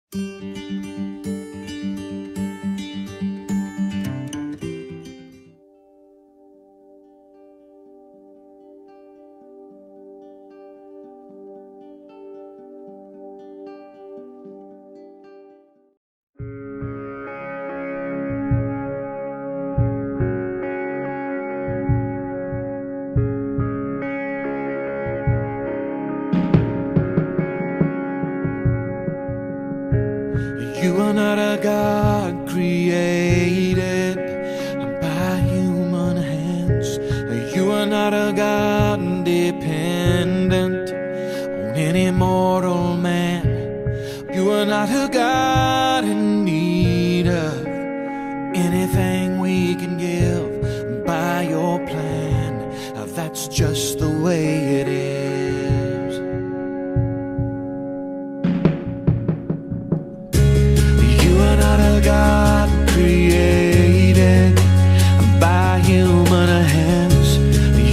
You are not a God created by human hands. You are not a God dependent on any mortal man. You are not a God in need of anything we can give by your plan. That's just the way it is. God created by human hands.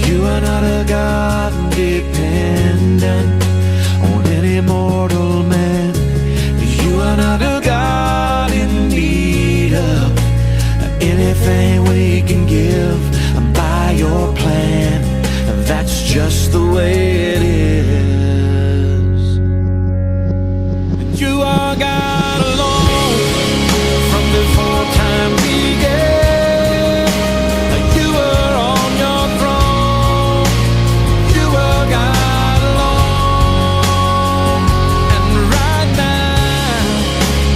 You are not a God dependent on any mortal man. You are not a God in need of anything we can give by your plan. That's just the way it is. You are God alone. Before time began, you were on your throne. You were God alone. And right now,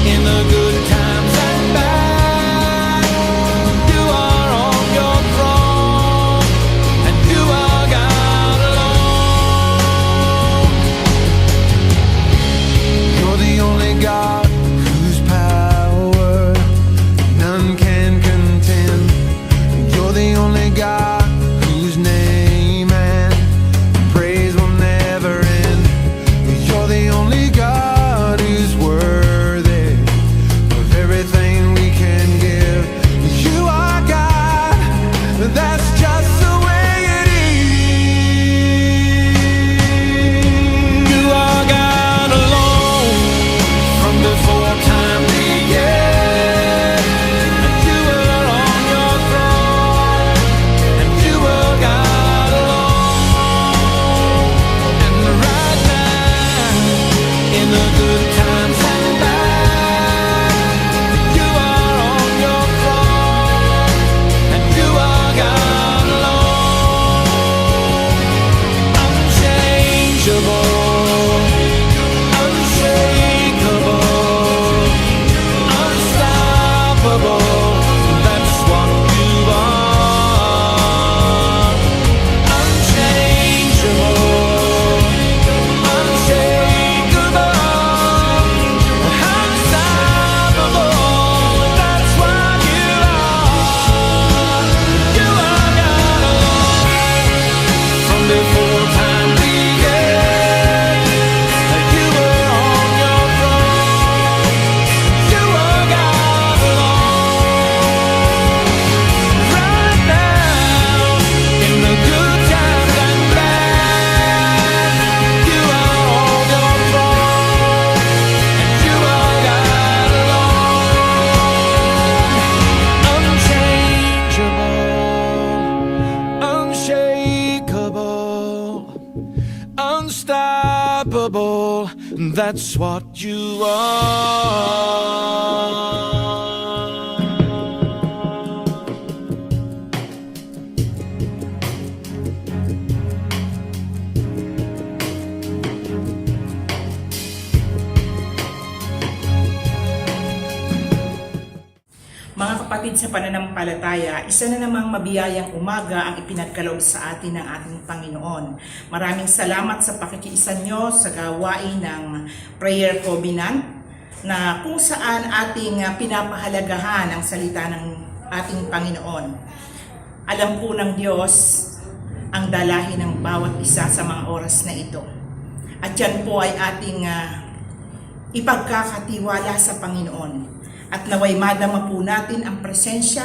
in the good times and bad, you are on your throne. And you are God alone. You're the only God whose power none can contend. You're the only God whose name and praise will never end. You're the only God who's worthy of everything we can give. You are God, that's just the way it is. You are God alone from before time began. Unstoppable, that's what you are. Mga kapatid sa pananampalataya, isa na namang mabiyayang umaga ang ipinagkaloob sa atin ng ating Panginoon. Maraming salamat sa pakikiisa nyo sa gawain ng Prayer Covenant na kung saan ating pinapahalagahan ang salita ng ating Panginoon. Alam po ng Diyos ang dalahin ng bawat isa sa mga oras na ito. At yan po ay ating ipagkakatiwala sa Panginoon. At naway madama po natin ang presensya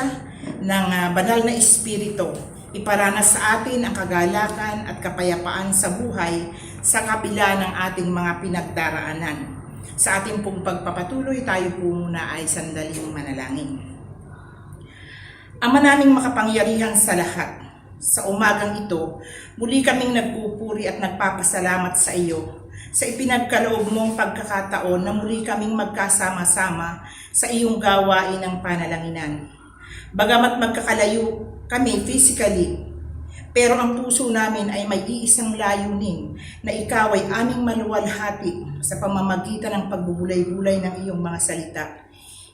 ng banal na Espiritu. Iparanas sa atin ang kagalakan at kapayapaan sa buhay sa kabila ng ating mga pinagdaraanan. Sa ating pong pagpapatuloy, tayo po muna ay sandaling manalangin. Ama naming makapangyarihan sa lahat, sa umagang ito, muli kaming nagpupuri at nagpapasalamat sa iyo sa ipinagkaloob mong pagkakataon na muli kaming magkasama-sama sa iyong gawain ng panalanginan. Bagamat magkakalayo kami physically, pero ang puso namin ay may iisang layunin na ikaw ay aming maluwalhati sa pamamagitan ng pagbubulay-bulay ng iyong mga salita.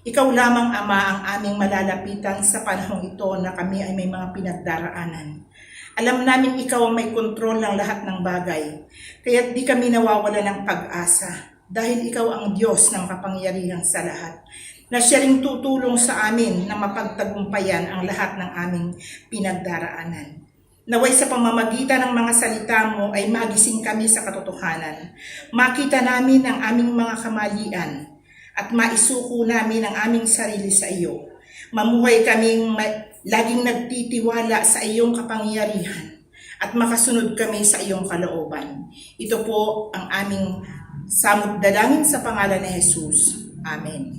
Ikaw lamang, Ama, ang aming malalapitan sa panahong ito na kami ay may mga pinagdaraanan. Alam namin ikaw ang may kontrol ng lahat ng bagay, kaya't di kami nawawala ng pag-asa dahil ikaw ang Diyos ng kapangyarihan sa lahat, na siya ring tutulong sa amin na mapagtagumpayan ang lahat ng aming pinagdaraanan. Naway sa pamamagitan ng mga salita mo ay magising kami sa katotohanan. Makita namin ang aming mga kamalian at maisuko namin ang aming sarili sa iyo. Mamuhay kaming laging nagtitiwala sa iyong kapangyarihan at makasunod kami sa iyong kalooban. Ito po ang aming samot dalangin sa pangalan ni Jesus. Amen.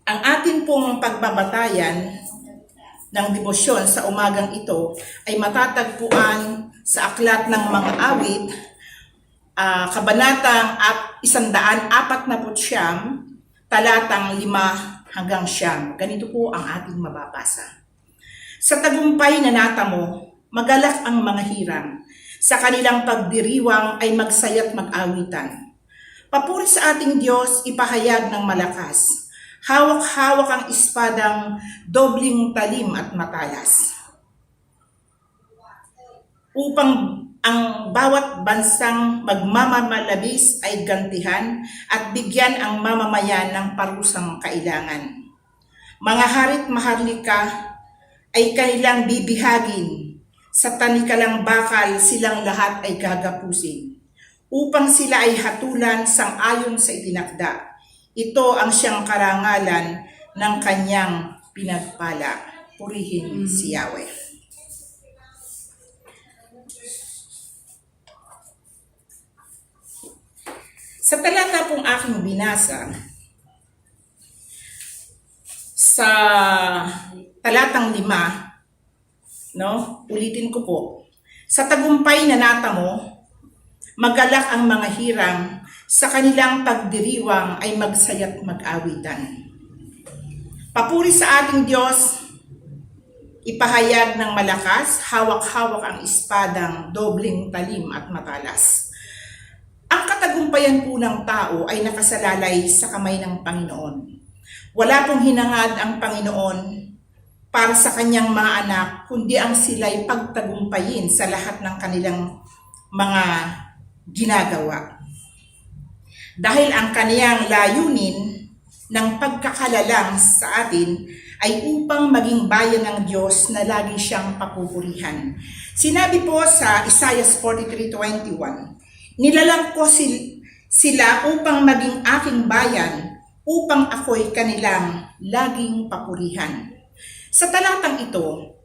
Ang atin pong pagbabatayan ng debosyon sa umagang ito ay matatagpuan sa Aklat ng Mga Awit, Kabanatang 149, talatang 5 hanggang 9. Ganito po ang ating mababasa. Sa tagumpay na natamo, magalak ang mga hirang. Sa kanilang pagdiriwang ay magsaya't mag-awitan. Papuri sa ating Diyos, ipahayag ng malakas. Hawak-hawak ang espadang dobling talim at matalas, upang ang bawat bansang magmamamalabis ay gantihan at bigyan ang mamamayan ng parusang kailangan. Mga harit maharlika ay kanilang bibihagin, sa tanikalang bakal silang lahat ay gagapusin, upang sila ay hatulan sang-ayon sa itinakda. Ito ang siyang karangalan ng kanyang pinagpala. Purihin si Yahweh. Sa talata pong aking binasa, sa talatang 5, ulitin ko po. Sa tagumpay na natamo, magalak ang mga hirang, sa kanilang pagdiriwang ay magsaya't mag-awitan. Papuri sa ating Diyos, ipahayag ng malakas, hawak-hawak ang espadang dobling talim at matalas. Ang katagumpayan po ng tao ay nakasalalay sa kamay ng Panginoon. Wala pong hinangad ang Panginoon para sa kanyang mga anak, kundi ang sila'y pagtagumpayin sa lahat ng kanilang mga ginagawa. Dahil ang kaniyang layunin ng pagkakalalang sa atin ay upang maging bayan ng Diyos na lagi siyang papupurihan. Sinabi po sa Isaiah 43:21, nilalang ko sila upang maging aking bayan, upang ako'y kanilang laging papurihan. Sa talatang ito,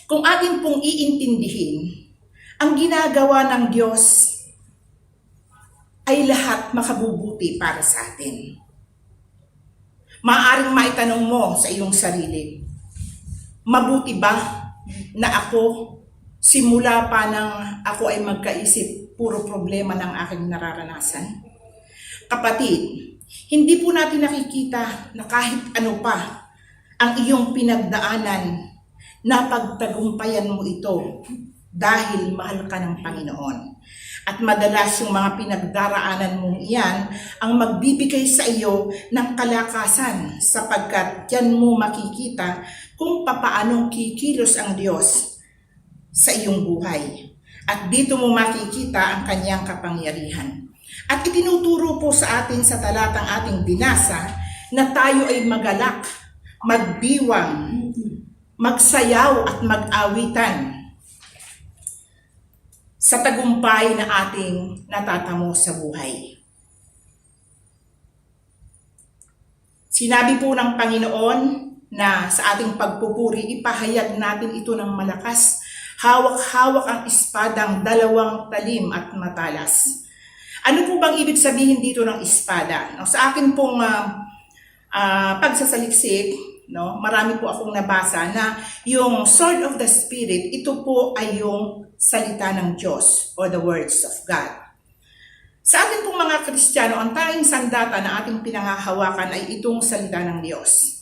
kung atin pong iintindihin, ang ginagawa ng Diyos ay lahat makabubuti para sa atin. Maaaring maitanong mo sa iyong sarili, mabuti ba na ako, simula pa nang ako ay magkaisip, puro problema ng aking nararanasan? Kapatid, hindi po natin nakikita na kahit ano pa ang iyong pinagdaanan, napagtagumpayan mo ito dahil mahal ka ng Panginoon. At madalas yung mga pinagdaraanan mong iyan ang magbibigay sa iyo ng kalakasan, sapagkat yan mo makikita kung papaanong kikilos ang Diyos sa iyong buhay. At dito mo makikita ang kanyang kapangyarihan. At itinuturo po sa atin sa talatang ating binasa na tayo ay magalak, magdiwang, magsayaw at mag-awitan sa tagumpay na ating natatamo sa buhay. Sinabi po ng Panginoon na sa ating pagpupuri, ipahayag natin ito ng malakas. Hawak-hawak ang espadang 2 talim at matalas. Ano po bang ibig sabihin dito ng espada? No, sa akin pong pagsasaliksik, no, marami po akong nabasa na yung sword of the Spirit, ito po ay yung salita ng Diyos or the words of God. Sa atin pong mga Kristiyano, ang tanging sandata na ating pinangahawakan ay itong salita ng Diyos.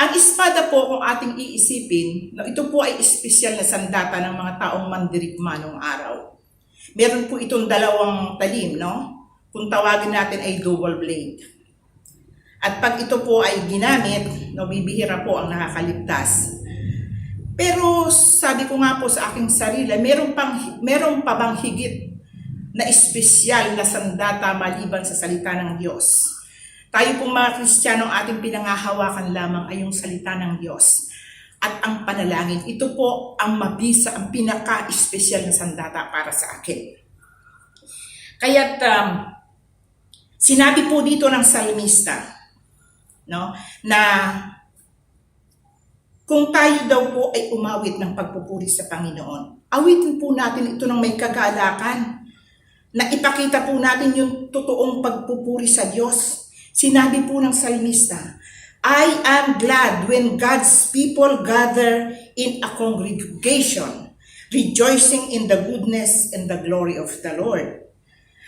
Ang espada po, kung ating iisipin, no, ito po ay espesyal na sandata ng mga taong mandirigma noong araw. Meron po itong 2 talim, no? Kung tawagin natin ay dual blade. At pag ito po ay ginamit, no, bibihira po ang nakakaligtas. Pero sabi ko nga po sa aking sarili, meron pa bang higit na espesyal na sandata maliban sa salita ng Diyos? Tayo pong mga Kristiyano, ating pinangahawakan lamang ay yung salita ng Diyos at ang panalangin. Ito po ang mabisa, ang pinaka-espesyal na sandata para sa akin. Kaya't sinabi po dito ng salmista, no, na kung tayo daw po ay umawit ng pagpupuri sa Panginoon, awitin po natin ito ng may kagalakan, na ipakita po natin yung totoong pagpupuri sa Diyos. Sinabi po ng salmista, I am glad when God's people gather in a congregation, rejoicing in the goodness and the glory of the Lord.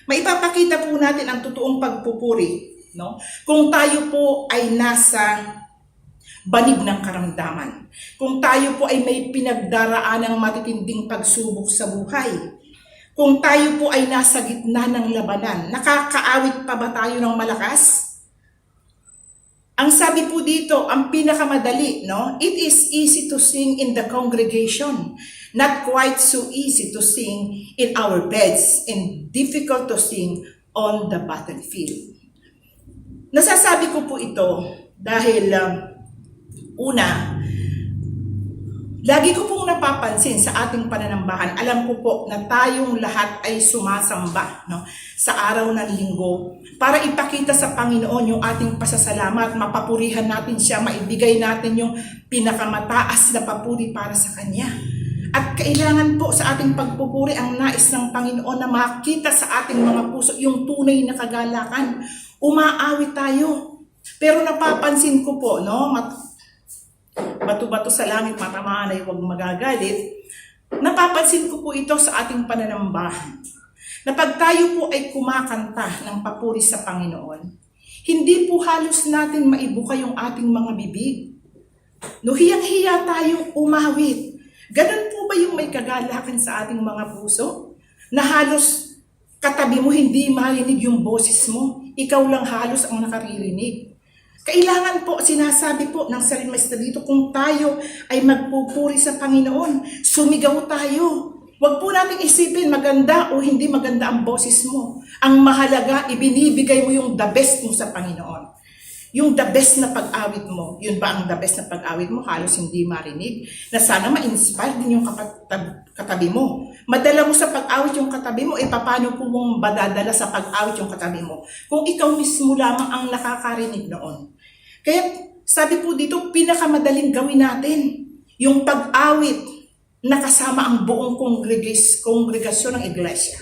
Maipapakita po natin ang totoong pagpupuri, no? Kung tayo po ay nasa banig ng karamdaman, kung tayo po ay may pinagdaraan ng matitinding pagsubok sa buhay, kung tayo po ay nasa gitna ng labanan, nakakaawit pa ba tayo ng malakas? Ang sabi po dito, ang pinakamadali, no? It is easy to sing in the congregation, not quite so easy to sing in our beds, and difficult to sing on the battlefield. Nasasabi ko po ito dahil una, lagi ko pong napapansin sa ating pananambahan, alam ko po na tayong lahat ay sumasamba, no, sa araw ng linggo para ipakita sa Panginoon yung ating pasasalamat, mapapurihan natin siya, maibigay natin yung pinakamataas na papuri para sa Kanya. At kailangan po sa ating pagpupuri ang nais ng Panginoon na makita sa ating mga puso yung tunay na kagalakan. Umaawit tayo. Pero napapansin ko po, no, bato-bato sa langit, matamaan ay huwag magagalit. Napapansin ko po ito sa ating pananambahan. Na pag tayo po ay kumakanta ng papuri sa Panginoon, hindi po halos natin maibuka yung ating mga bibig. No, hiyang-hiya tayong umawit. Ganun po ba yung may kagalakan sa ating mga puso? Na halos katabi mo hindi marinig yung boses mo, ikaw lang halos ang nakaririnig. Kailangan po, sinasabi po ng salmista dito, kung tayo ay magpupuri sa Panginoon, sumigaw tayo. Huwag po natin isipin maganda o hindi maganda ang boses mo. Ang mahalaga, ibinibigay mo yung the best mo sa Panginoon. Yung the best na pag-awit mo, yun ba ang the best na pag-awit mo? Halos hindi marinig. Na sana ma-inspire din yung katabi mo. Madala mo sa pag-awit yung katabi mo, paano po mong madadala sa pag-awit yung katabi mo? Kung ikaw mismo lamang ang nakakarinig noon. Kaya sabi po dito, pinakamadaling gawin natin yung pag-awit na kasama ang buong kongregasyon ng iglesia.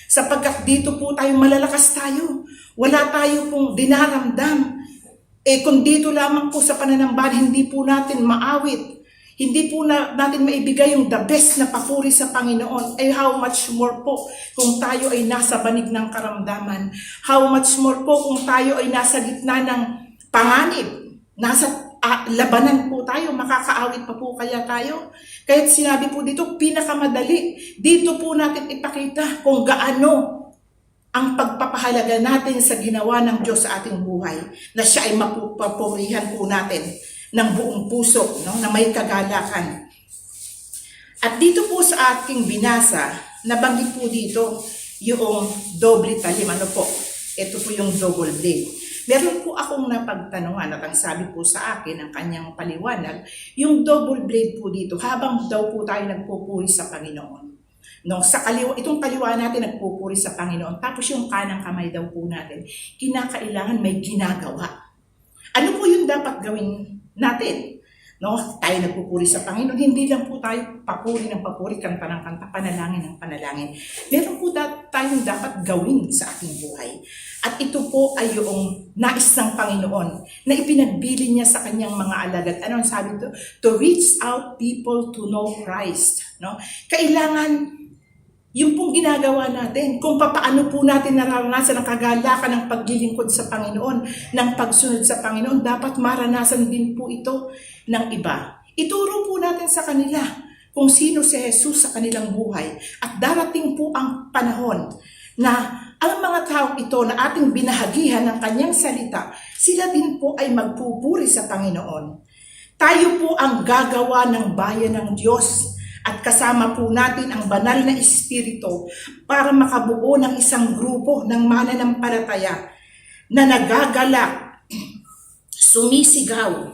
Sapagkat dito po tayo malalakas tayo. Wala tayo pong dinaramdam. Kung dito lamang po sa pananambahan, hindi po natin maawit. Hindi po natin maibigay yung the best na papuri sa Panginoon. How much more po kung tayo ay nasa banig ng karamdaman. How much more po kung tayo ay nasa gitna ng panganib. Nasa labanan po tayo, makakaawit pa po kaya tayo. Kaya sinabi po dito, pinakamadali. Dito po natin ipakita kung gaano ang pagpapahalaga natin sa ginawa ng Diyos sa ating buhay, na siya ay mapupurihan po natin ng buong puso, no, na may kagalakan. At dito po sa ating binasa, nabanggit po dito yung doble talim. Ano po? Ito po yung double blade. Meron po akong napagtanungan at ang sabi po sa akin ang kanyang paliwanag, yung double blade po dito, habang daw po tayo nagpupuri sa Panginoon. No, sa itong kaliwa natin nagpupuri sa Panginoon, tapos yung kanang kamay daw po natin, kinakailangan may ginagawa. Ano po yung dapat gawin natin? No? Tayo nagpupuri sa Panginoon, hindi lang po tayo papuri ng papuri, kanta ng kanta, panalangin ng panalangin. Meron po tayong dapat gawin sa ating buhay. At ito po ay yung nais ng Panginoon na ipinagbili niya sa kanyang mga alagad. Ano ang sabi ito? To reach out people to know Christ. No? Kailangan yung pong ginagawa natin, kung paano po natin nararanasan ang kagalakan ng paglilingkod sa Panginoon, ng pagsunod sa Panginoon, dapat maranasan din po ito ng iba. Ituro po natin sa kanila kung sino si Jesus sa kanilang buhay. At darating po ang panahon na ang mga taong ito na ating binahagihan ng kanyang salita, sila din po ay magpupuri sa Panginoon. Tayo po ang gagawa ng bayan ng Diyos. At kasama po natin ang banal na Espiritu para makabuo ng isang grupo ng mananampalataya na nagagalak, sumisigaw,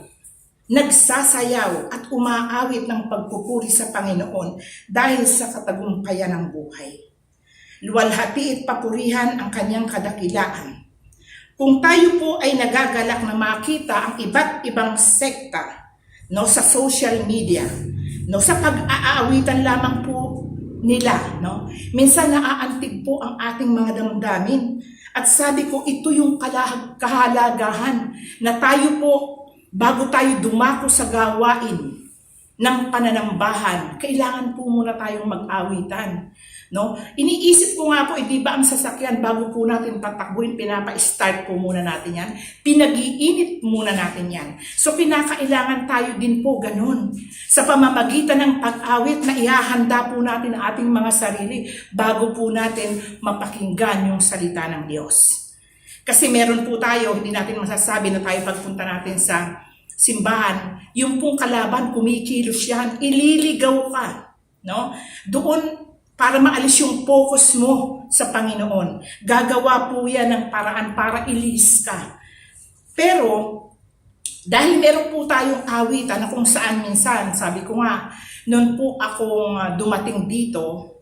nagsasayaw at umaawit ng pagpupuri sa Panginoon dahil sa katagumpayan ng buhay. Luwalhati at papurihan ang kanyang kadakilaan. Kung tayo po ay nagagalak na makita ang iba't ibang sekta sa social media, sa pag-aawitan lamang po nila, minsan naaantig po ang ating mga damdamin. At sabi ko, ito yung kahalagahan na tayo po, bago tayo dumako sa gawain ng pananambahan, kailangan po muna tayong mag-awitan. Iniisip ko nga po, di ba ang sasakyan, bago po natin tatakbuhin, pinapa-start po muna natin yan. Pinag-iinit muna natin yan. So kinakailangan tayo din po ganun. Sa pamamagitan ng pag-awit na ihahanda po natin ang ating mga sarili bago po natin mapakinggan yung salita ng Diyos. Kasi meron po tayo, hindi natin masasabi na tayo pagpunta natin sa simbahan, yung pong kalaban, kumikilos yan, ililigaw ka. Doon, para maalis yung focus mo sa Panginoon. Gagawa po yan ng paraan para ilis ka. Pero, dahil meron po tayong awitan na kung saan minsan, sabi ko nga, noon po akong dumating dito,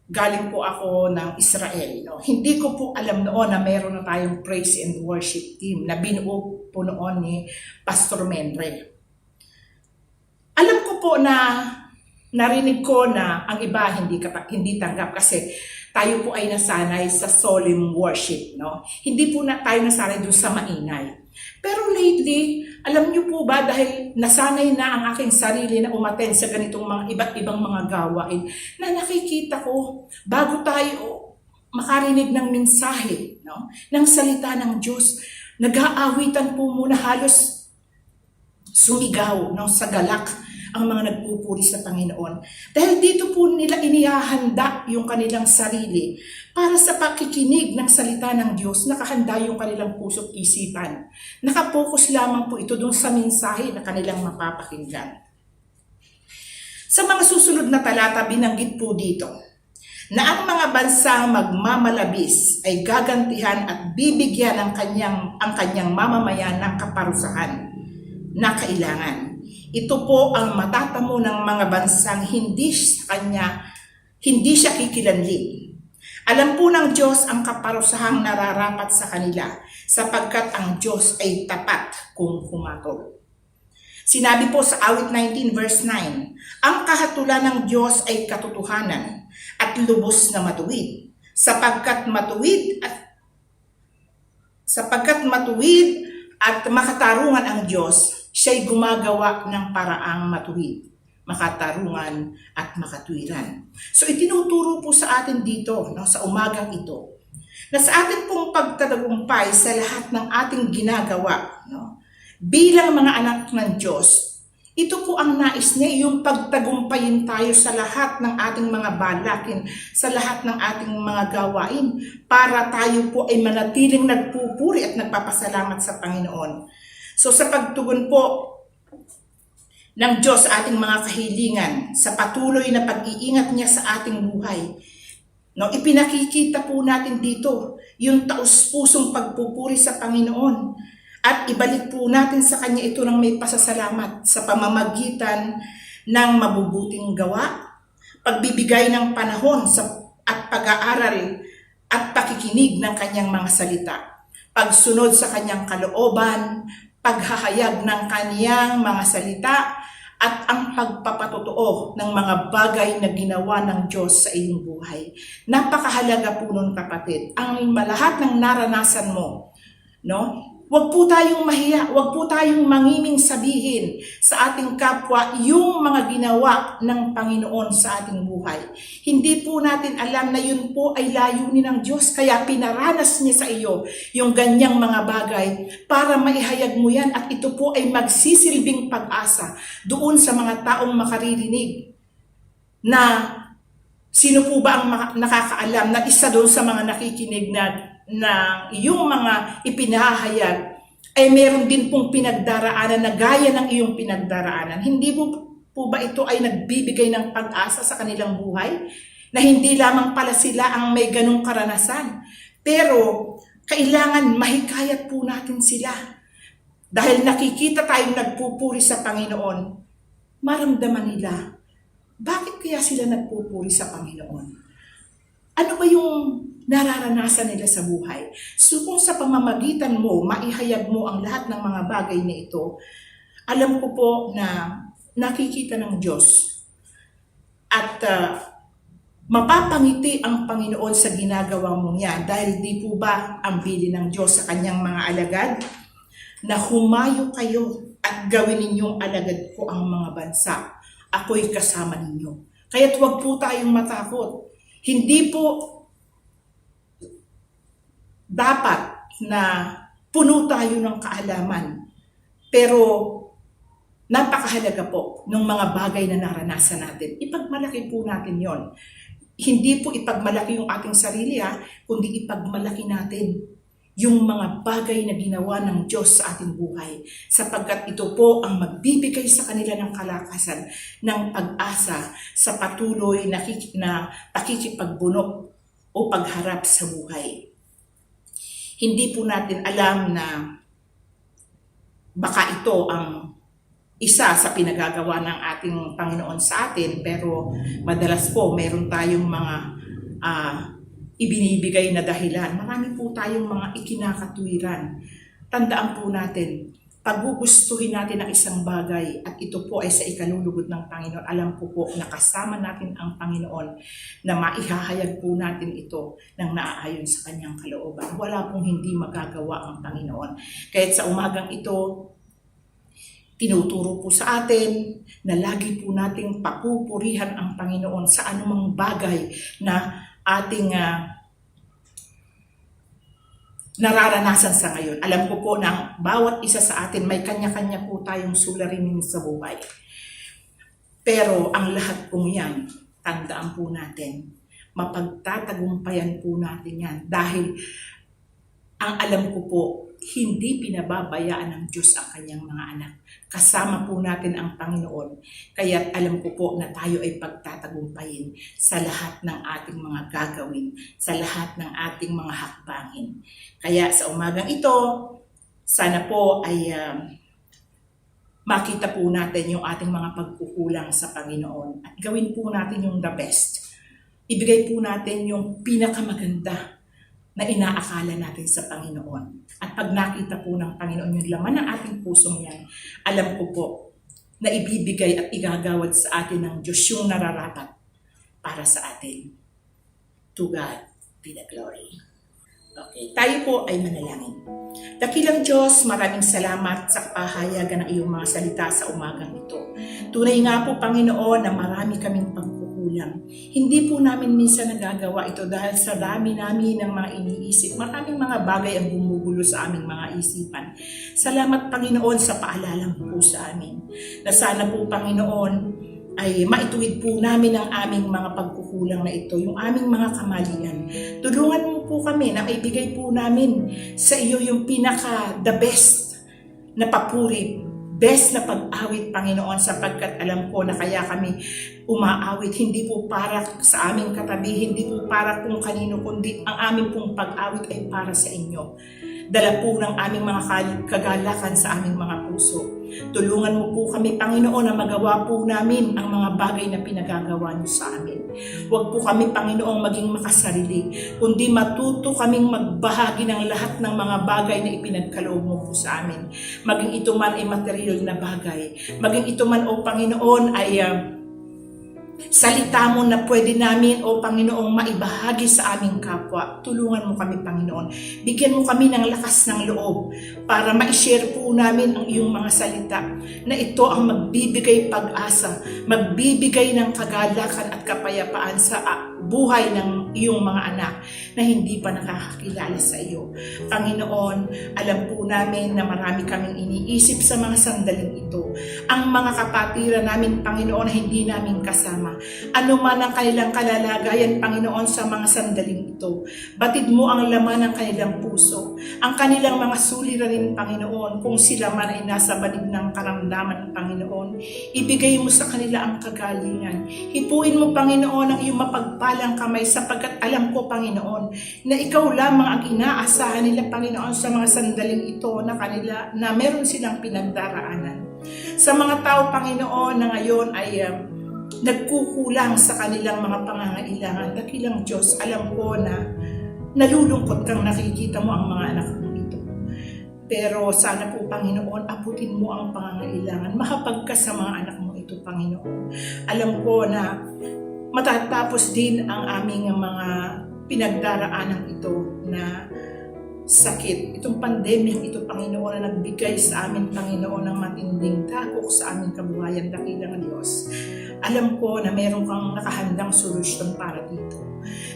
galing po ako ng Israel. Hindi ko po alam noon na meron na tayong praise and worship team na binuo po noon ni Pastor Mendre. Alam ko po na narinig ko na ang iba hindi tanggap kasi tayo po ay nasanay sa solemn worship. Hindi po tayo nasanay doon sa maingay. Pero lately, alam niyo po ba, dahil nasanay na ang aking sarili na umattend sa ganitong mga iba't ibang mga gawain, na nakikita ko, bago tayo makarinig ng mensahe, ng salita ng Diyos, nag-aawitan po muna, halos sumigaw sa galak ang mga nagpupuri sa Panginoon. Dahil dito po nila inihahanda yung kanilang sarili para sa pakikinig ng salita ng Diyos, nakahanda yung kanilang puso't isipan. Nakapokus lamang po ito doon sa mensahe na kanilang mapapakinggan. Sa mga susunod na talata, binanggit po dito na ang mga bansang magmamalabis ay gagantihan at bibigyan ang kanyang mamamayan ng kaparusahan na kailangan. Ito po ang matatamo ng mga bansang hindi siya kikilanlin. Alam po ng Diyos ang kaparusahang nararapat sa kanila sapagkat ang Diyos ay tapat kung humatol. Sinabi po sa awit 19 verse 9, ang kahatulan ng Diyos ay katotohanan at lubos na matuwid, sapagkat matuwid at makatarungan ang Diyos, siya'y gumagawa ng paraang matuwid, makatarungan at makatwiran. So itinuturo po sa atin dito, sa umagang ito, na sa atin pong pagtatagumpay sa lahat ng ating ginagawa, bilang mga anak ng Diyos, ito po ang nais niya, yung pagtagumpayin tayo sa lahat ng ating mga balakin, sa lahat ng ating mga gawain, para tayo po ay manatiling nagpupuri at nagpapasalamat sa Panginoon. So sa pagtugon po ng Diyos sa ating mga kahilingan, sa patuloy na pag-iingat niya sa ating buhay, ipinakikita po natin dito yung taus-pusong pagpupuri sa Panginoon at ibalik po natin sa Kanya ito ng may pasasalamat sa pamamagitan ng mabubuting gawa, pagbibigay ng panahon at pag-aaral at pakikinig ng Kanyang mga salita. pagsunod sa kanyang kalooban, paghahayag ng kaniyang mga salita, at ang pagpapatotoo ng mga bagay na ginawa ng Diyos sa iyong buhay. Napakahalaga po nun, kapatid. Ang lahat ng naranasan mo, no? Huwag po tayong mahiya, huwag po tayong mangiming sabihin sa ating kapwa yung mga ginawa ng Panginoon sa ating buhay. Hindi po natin alam na yun po ay layunin ng Diyos, kaya pinaranas niya sa iyo yung ganyang mga bagay para maihayag mo yan, at ito po ay magsisilbing pag-asa doon sa mga taong makaririnig na sino po ba ang nakakaalam na isa doon sa mga nakikinig na iyong mga ipinahayag ay meron din pong pinagdaraanan na gaya ng iyong pinagdaraanan. Hindi po ba ito ay nagbibigay ng pag-asa sa kanilang buhay? Na hindi lamang pala sila ang may ganong karanasan, pero kailangan mahikayat po natin sila. Dahil nakikita tayong nagpupuri sa Panginoon, maramdaman nila, bakit kaya sila nagpupuri sa Panginoon? Ano ba yung nararanasan nila sa buhay? So kung sa pamamagitan mo, maihayag mo ang lahat ng mga bagay na ito, alam ko po na nakikita ng Diyos at mapapangiti ang Panginoon sa ginagawa mo yan, dahil di po ba ang bili ng Diyos sa kanyang mga alagad na humayo kayo at gawin ninyong alagad ko ang mga bansa. Ako'y kasama ninyo. Kaya't huwag po tayong matakot. Hindi po dapat na puno tayo ng kaalaman, pero napakahalaga po ng mga bagay na naranasan natin. Ipagmalaki po natin yon. Hindi po ipagmalaki yung ating sarili, kundi ipagmalaki natin yung mga bagay na ginawa ng Diyos sa ating buhay, sapagkat ito po ang magbibigay sa kanila ng kalakasan, ng pag-asa sa patuloy na pakikipagbunok o pagharap sa buhay. Hindi po natin alam na baka ito ang isa sa pinagagawa ng ating Panginoon sa atin, pero madalas po meron tayong mga ibinibigay na dahilan. Marami po tayong mga ikinakatwiran. Tandaan po natin, paggugustuhin natin ang isang bagay at ito po ay sa ikalulugod ng Panginoon, alam po na kasama natin ang Panginoon na maihahayag po natin ito ng naaayon sa kanyang kalooban. Wala pong hindi magagawa ang Panginoon. Kahit sa umagang ito, tinuturo po sa atin na lagi po nating papupurihan ang Panginoon sa anumang bagay na ating nararanasan sa ngayon. Alam ko po na bawat isa sa atin may kanya-kanya po tayong suliranin sa buhay. Pero ang lahat pong yan, tandaan po natin, mapagtatagumpayan po natin yan. Dahil ang alam ko po, hindi pinababayaan ng Diyos ang kanyang mga anak. Kasama po natin ang Panginoon. Kaya alam ko po na tayo ay pagtatagumpayin sa lahat ng ating mga gagawin, sa lahat ng ating mga hakbangin. Kaya sa umagang ito, sana po ay makita po natin yung ating mga pagkukulang sa Panginoon at gawin po natin yung the best. Ibigay po natin yung pinakamaganda na inaakala natin sa Panginoon. At pag nakita po ng Panginoon yung laman ng ating pusong yan, alam ko po na ibibigay at igagawad sa atin ng Diyos yung nararapat para sa atin. To God be the glory. Okay, tayo po ay manalangin. Dakilang Diyos, maraming salamat sa pahayagan ng iyong mga salita sa umagang ito. Tunay nga po, Panginoon, na marami kaming pagkukulang. Hindi po namin minsan nagagawa ito dahil sa dami namin ng mga iniisip. Maraming mga bagay ang bumugulo sa aming mga isipan. Salamat, Panginoon, sa paalala mo po sa amin. Na sana po, Panginoon, ay maituwid po namin ang aming mga pagkukulang na ito, yung aming mga kamalian. Tulungan mo po kami na maibigay po namin sa iyo yung pinaka-the best na papuri, best na pag-awit, Panginoon, sapagkat alam ko na kaya kami umaawit, hindi po para sa aming katabi, hindi po para kung kanino, kundi ang aming pong pag-awit ay para sa inyo. dala po ng aming mga kagalakan sa aming mga puso. Tulungan mo po kami, Panginoon, na magawa po namin ang mga bagay na pinagagawa niyo sa amin. Huwag po kami, Panginoon, maging makasarili, kundi matuto kaming magbahagi ng lahat ng mga bagay na ipinagkaloob mo po sa amin. Maging ito man ay material na bagay, maging ito man, O Panginoon, ay salita mo na pwede namin, O Panginoong, maibahagi sa aming kapwa. Tulungan mo kami, Panginoon. Bigyan mo kami ng lakas ng loob para ma-share po namin ang iyong mga salita na ito ang magbibigay pag-asa, magbibigay ng kagalakan at kapayapaan sa buhay ng iyong mga anak na hindi pa nakakakilala sa iyo. Panginoon, alam po namin na marami kaming iniisip sa mga sandaling ito. Ang mga kapatiran namin, Panginoon, na hindi namin kasama. Ano man ang kanilang kalalagayan, Panginoon, sa mga sandaling ito. Batid mo ang laman ng kanilang puso, ang kanilang mga suliranin, Panginoon, kung sila man ay nasa balig ng karamdaman, Panginoon. Ibigay mo sa kanila ang kagalingan. Hipuin mo, Panginoon, ang iyong mapagpalang kamay sapagkat alam ko, Panginoon, na ikaw lamang ang inaasahan nila, Panginoon, sa mga sandaling ito na meron silang pinagdaraanan. Sa mga tao, Panginoon, na ngayon ay nagkukulang sa kanilang mga pangangailangan, dakilang Diyos, alam ko na nalulungkot kang nakikita mo ang mga anak mo ito. Pero sana po, Panginoon, abutin mo ang pangangailangan. Mahapag ka sa mga anak mo ito, Panginoon. Alam ko na matatapos din ang aming mga pinagdaraanan ito na sakit. Itong pandemya ito, Panginoon, na nagbigay sa amin, Panginoon, ng matinding takot sa aming kabuhayan, dakilang Diyos. Alam ko na meron kang nakahandang solusyon para dito.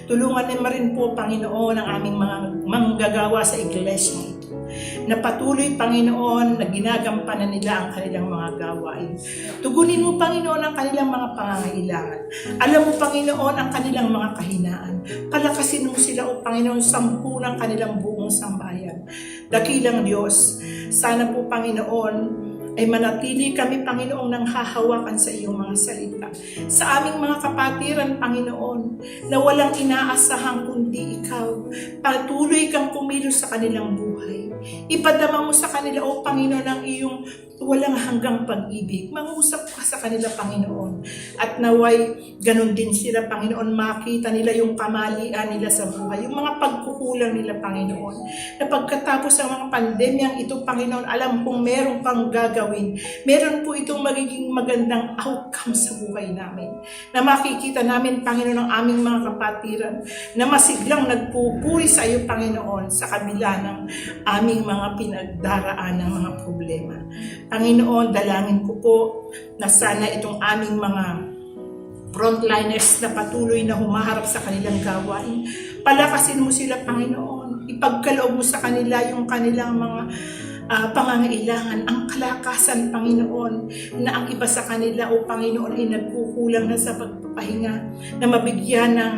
Tulungan naman rin po, Panginoon, ang aming mga manggagawa sa iglesia ito, na patuloy, Panginoon, na ginagampanan nila ang kanilang mga gawain. Tugunin mo, Panginoon, ang kanilang mga pangangailangan. Alam mo, Panginoon, ang kanilang mga kahinaan. Palakasin mo sila, O Panginoon, sampu ng kanilang buong sambayan. Dakilang Diyos, sana po, Panginoon, ay manatili kami, Panginoon, nang hahawakan sa iyong mga salita. Sa aming mga kapatiran, Panginoon, na walang inaasahan kundi ikaw. Patuloy kang kumilos sa kanilang buhay. Ipadama mo sa kanila, O Panginoon, ang iyong walang hanggang pag-ibig. Mangusap ka sa kanila, Panginoon. At naway, ganun din sila, Panginoon, makita nila yung kamalian nila sa buhay, yung mga pagkukulang nila, Panginoon. Na pagkatapos ng mga pandemyang ito, Panginoon, alam kong meron pang gagawin. Meron po itong magiging magandang outcome sa buhay namin. Na makikita namin, Panginoon, ang aming mga kapatiran na masiglang nagpupuri sa iyo, Panginoon, sa kabila ng aming mga pinagdaraan ng mga problema. Panginoon, dalangin ko po na sana itong aming mga frontliners na patuloy na humaharap sa kanilang gawain, palakasin mo sila, Panginoon. Ipagkaloob mo sa kanila yung kanilang mga pangangailangan, ang kalakasan, Panginoon, na ang iba sa kanila, O Panginoon, ay nagkukulang na sa pagpapahinga, na mabigyan ng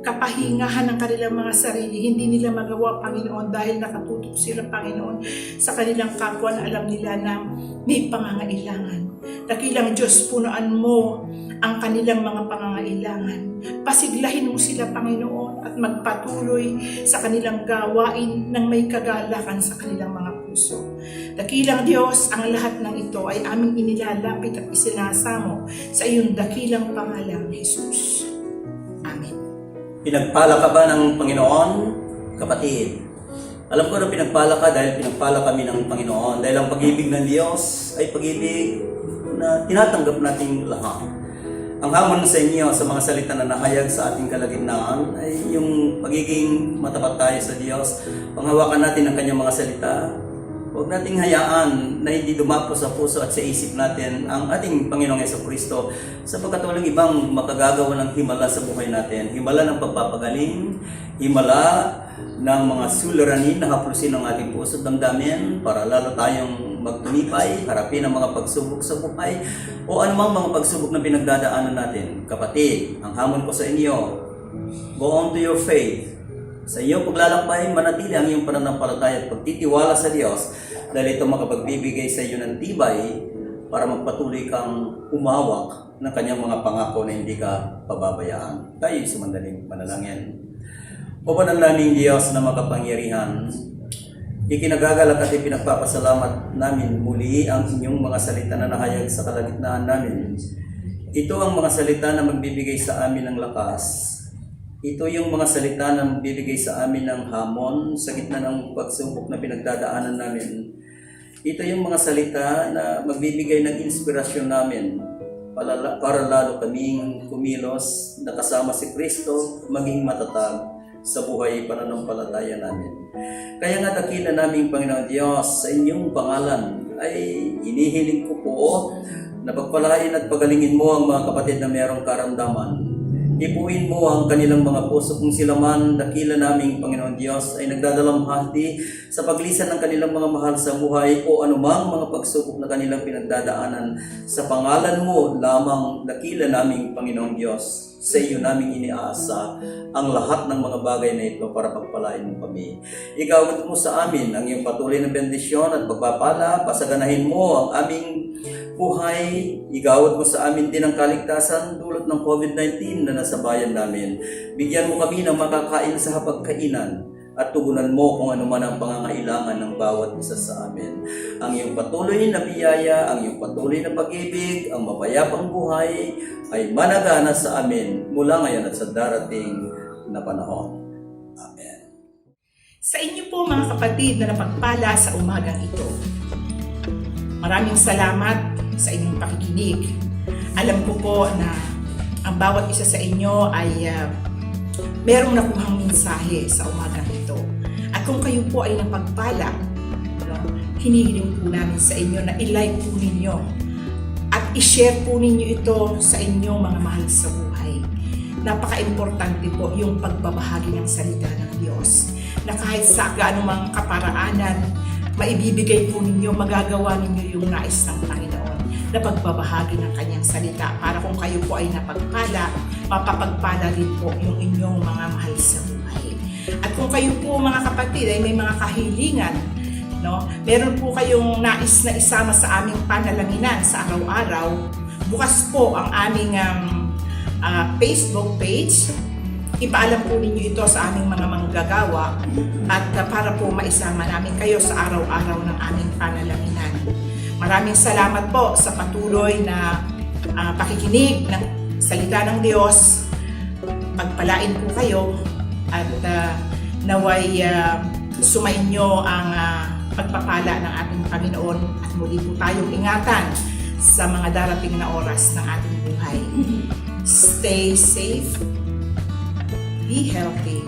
kapahingahan ng kanilang mga sarili. Hindi nila magawa, Panginoon, dahil nakatutok sila, Panginoon, sa kanilang kapwa na alam nila na may pangangailangan. Dakilang Diyos, punaan mo ang kanilang mga pangangailangan. Pasiglahin mo sila, Panginoon, at magpatuloy sa kanilang gawain ng may kagalakan sa kanilang mga puso. Dakilang Diyos, ang lahat ng ito ay aming inilalapit at isinasamo sa iyong dakilang pangalan, Jesus. Amen. Pinagpala ka ba ng Panginoon, kapatid? Alam ko na pinagpala ka dahil pinagpala kami ng Panginoon. Dahil ang pag-ibig ng Diyos ay pag-ibig na tinatanggap nating lahat. Ang hamon sa inyo sa mga salita na nahayag sa ating kalagitnaan ay yung pagiging matapat tayo sa Diyos. Panghawakan natin ang kanyang mga salita. Huwag nating hayaan na hindi dumapo sa puso at sa isip natin ang ating Panginoong Jesucristo sapagkat walang ibang makagagawa ng himala sa buhay natin. Himala ng pagpapagaling, himala ng mga suliranin na haplusin ng ating puso at damdamin para lalo tayong magtunipay, harapin ang mga pagsubok sa buhay o anumang mga pagsubok na pinagdadaanan natin. Kapatid, ang hamon ko sa inyo, go on to your faith. Sa iyong paglalakbay, manatili ang iyong pananampalataya at pagtitiwala sa Diyos dahil ito makapagbibigay sa iyo ng tibay para magpatuloy kang umawak ng kanyang mga pangako na hindi ka pababayaan. Tayo sumandaling manalangin. O panalangin Diyos na makapangyarihan, Ikinagagalak at ipinagpapasalamat namin muli ang inyong mga salita na nahayag sa kalagitnaan namin. Ito ang mga salita na magbibigay sa amin ng lakas. Ito yung mga salita na magbibigay sa amin ng hamon sa gitna ng pagsubok na pinagdadaanan namin. Ito yung mga salita na magbibigay ng inspirasyon namin para lalo kaming kumilos na kasama si Kristo, maging matatag sa buhay pananampalataya namin. Kaya nga dakila naming Panginoon Diyos, sa inyong pangalan ay inihiling ko po na pagpalain at pagalingin mo ang mga kapatid na mayroong karamdaman. Ipuin mo ang kanilang mga puso kung sila man, dakila naming Panginoon Diyos, ay nagdadalamhati sa paglisan ng kanilang mga mahal sa buhay o anumang mga pagsubok na kanilang pinagdadaanan. Sa pangalan mo lamang, dakila naming Panginoon Diyos, sa iyo naming iniaasa ang lahat ng mga bagay na ito para pagpalain mo kami. Igawad mo sa amin ang iyong patuloy na bendisyon at pagpapala, pasaganahin mo ang aming buhay, igawad mo sa amin din ang kaligtasan dulot ng COVID-19 na nasa bayan namin. Bigyan mo kami ng makakain sa hapagkainan at tugunan mo kung ano man ang pangangailangan ng bawat isa sa amin. Ang iyong patuloy na biyaya, ang iyong patuloy na pag-ibig, ang mapayapang buhay ay managana sa amin mula ngayon at sa darating na panahon. Amen. Sa inyo po mga kapatid na napagpala sa umagang ito, maraming salamat sa inyong pakikinig. Alam ko po na ang bawat isa sa inyo ay merong nakuhang mensahe sa umagang ito. At kung kayo po ay napagpala, hinihiling po namin sa inyo na i-like po ninyo at i-share po ninyo ito sa inyong mga mahal sa buhay. Napaka-importante po yung pagbabahagi ng salita ng Diyos na kahit sa gaano mang kaparaanan, maibibigay po ninyo, magagawa ninyo yung nais ng Panginoon na pagbabahagi ng kanyang salita para kung kayo po ay napagpala, mapapagpala din po yung inyong mga mahal sa buhay. At kung kayo po mga kapatid ay may mga kahilingan, meron po kayong nais na isama sa aming panalanginan sa araw-araw, bukas po ang aming Facebook page. Ipaalam po ninyo ito sa aming mga manggagawa at para po maisama namin kayo sa araw-araw ng aming panalanginan. Maraming salamat po sa patuloy na pakikinig ng salita ng Diyos. Pagpalain po kayo at naway sumainyo ang pagpapala ng ating Panginoon at muli po tayong ingatan sa mga darating na oras ng ating buhay. Stay safe, be healthy,